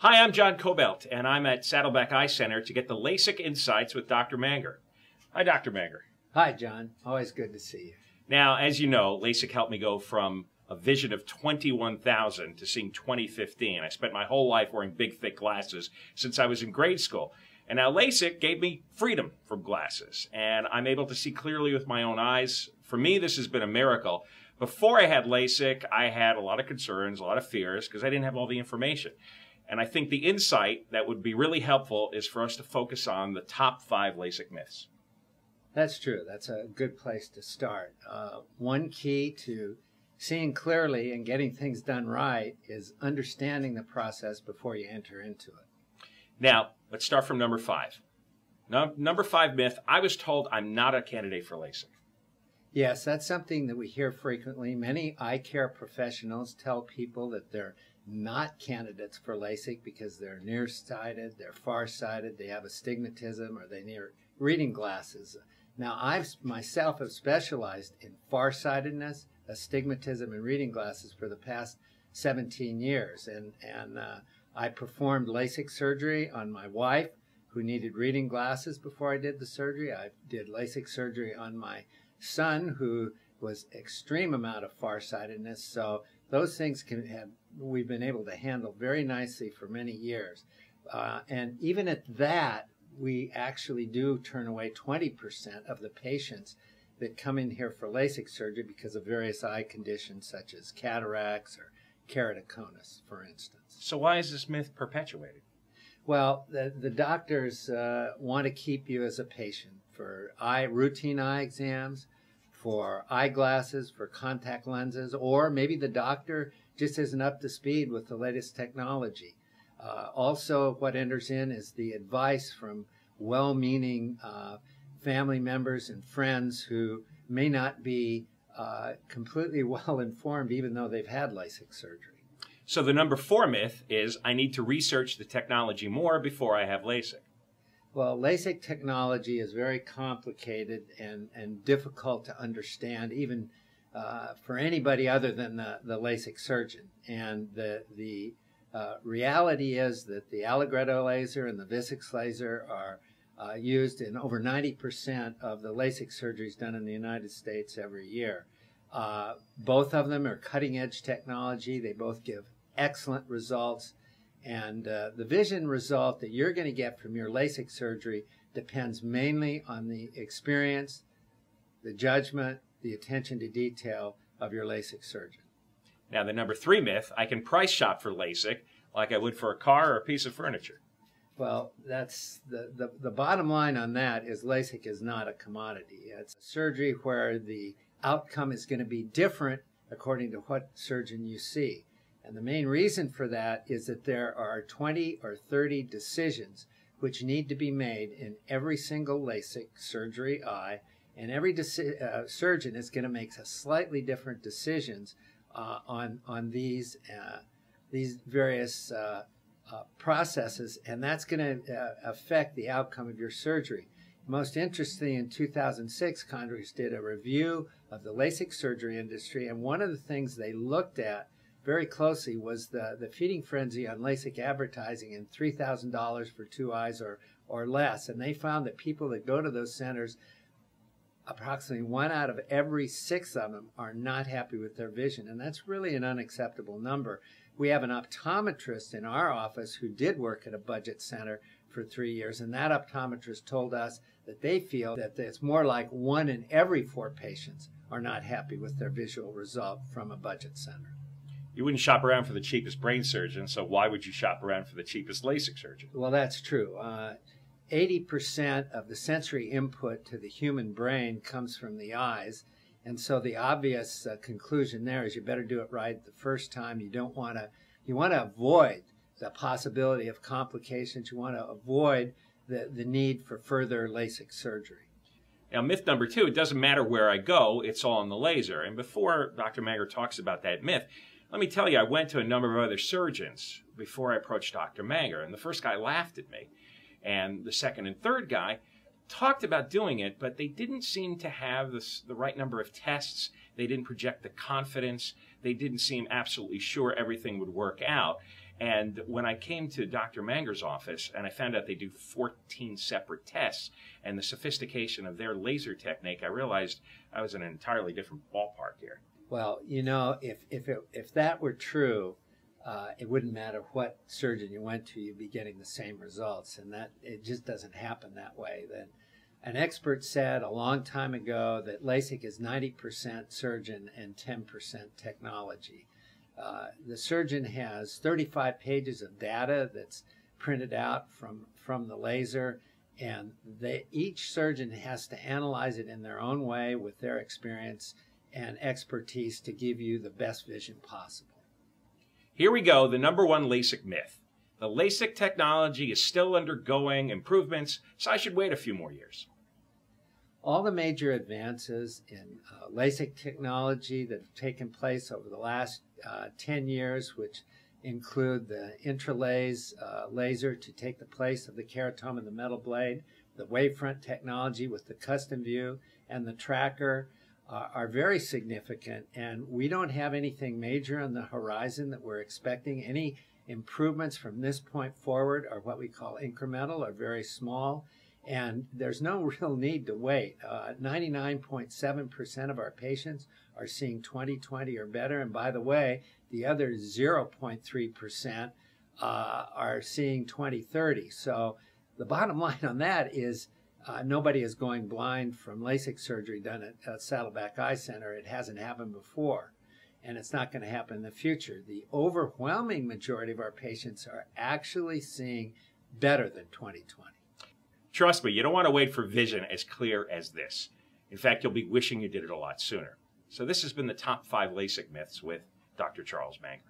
Hi, I'm John Cobelt, and I'm at Saddleback Eye Center to get the LASIK Insights with Dr. Manger. Hi, Dr. Manger. Hi, John. Always good to see you. Now, as you know, LASIK helped me go from a vision of 21,000 to seeing 2015. I spent my whole life wearing big, thick glasses since I was in grade school. And now LASIK gave me freedom from glasses, and I'm able to see clearly with my own eyes. For me, this has been a miracle. Before I had LASIK, I had a lot of concerns, a lot of fears, because I didn't have all the information. And I think the insight that would be really helpful is for us to focus on the top 5 LASIK myths. That's true. That's a good place to start. One key to seeing clearly and getting things done right is understanding the process before you enter into it. Now, let's start from number 5. Number 5 myth, I was told I'm not a candidate for LASIK. Yes, that's something that we hear frequently. Many eye care professionals tell people that they're not candidates for LASIK because they're nearsighted, they're farsighted, they have astigmatism, or they need reading glasses. Now, I myself have specialized in farsightedness, astigmatism, and reading glasses for the past 17 years. And I performed LASIK surgery on my wife, who needed reading glasses before I did the surgery. I did LASIK surgery on my son, who was extreme amount of farsightedness. So those things we've been able to handle very nicely for many years. And even at that, we actually do turn away 20% of the patients that come in here for LASIK surgery because of various eye conditions such as cataracts or keratoconus, for instance. So why is this myth perpetuated? Well, the doctors want to keep you as a patient for routine eye exams, for eyeglasses, for contact lenses, or maybe the doctor just isn't up to speed with the latest technology. Also, what enters in is the advice from well-meaning family members and friends who may not be completely well-informed, even though they've had LASIK surgery. So the number 4 myth is I need to research the technology more before I have LASIK. Well, LASIK technology is very complicated and difficult to understand, even for anybody other than the LASIK surgeon. And the reality is that the Allegretto laser and the Vuzix laser are used in over 90% of the LASIK surgeries done in the United States every year. Both of them are cutting-edge technology. They both give excellent results. And the vision result that you're going to get from your LASIK surgery depends mainly on the experience, the judgment, the attention to detail of your LASIK surgeon. Now, the number 3 myth, I can price shop for LASIK like I would for a car or a piece of furniture. Well, that's the bottom line on that is LASIK is not a commodity. It's a surgery where the outcome is going to be different according to what surgeon you see. And the main reason for that is that there are 20 or 30 decisions which need to be made in every single LASIK surgery eye, and every surgeon is going to make slightly different decisions on these various processes, and that's going to affect the outcome of your surgery. Most interesting, in 2006, Congress did a review of the LASIK surgery industry, and one of the things they looked at very closely was the feeding frenzy on LASIK advertising and $3,000 for 2 eyes or less. And they found that people that go to those centers, approximately 1 out of every 6 of them are not happy with their vision. And that's really an unacceptable number. We have an optometrist in our office who did work at a budget center for 3 years. And that optometrist told us that they feel that it's more like 1 in every 4 patients are not happy with their visual result from a budget center. You wouldn't shop around for the cheapest brain surgeon, so why would you shop around for the cheapest LASIK surgeon? Well, that's true. 80% of the sensory input to the human brain comes from the eyes, and so the obvious conclusion there is you better do it right the first time. You want to avoid the possibility of complications. You want to avoid the need for further LASIK surgery. Now, myth number 2, it doesn't matter where I go, it's all in the laser. And before Dr. Manger talks about that myth, let me tell you, I went to a number of other surgeons before I approached Dr. Manger, and the first guy laughed at me. And the second and third guy talked about doing it, but they didn't seem to have the right number of tests. They didn't project the confidence. They didn't seem absolutely sure everything would work out. And when I came to Dr. Manger's office and I found out they do 14 separate tests and the sophistication of their laser technique, I realized I was in an entirely different ballpark here. Well, you know, if that were true, it wouldn't matter what surgeon you went to, you'd be getting the same results, and that it just doesn't happen that way. That an expert said a long time ago that LASIK is 90% surgeon and 10% technology. The surgeon has 35 pages of data that's printed out from the laser, and each surgeon has to analyze it in their own way with their experience and expertise to give you the best vision possible. Here we go, the number one LASIK myth. The LASIK technology is still undergoing improvements, so I should wait a few more years. All the major advances in LASIK technology that have taken place over the last 10 years, which include the intralase laser to take the place of the keratome and the metal blade, the wavefront technology with the custom view, and the tracker, are very significant, and we don't have anything major on the horizon that we're expecting. Any improvements from this point forward are what we call incremental or very small, and there's no real need to wait. 99.7% of our patients are seeing 20/20 or better, and by the way, the other 0.3% are seeing 20/30. So the bottom line on that is nobody is going blind from LASIK surgery done at Saddleback Eye Center. It hasn't happened before, and it's not going to happen in the future. The overwhelming majority of our patients are actually seeing better than 20/20. Trust me, you don't want to wait for vision as clear as this. In fact, you'll be wishing you did it a lot sooner. So this has been the top 5 LASIK myths with Dr. Charles Manger.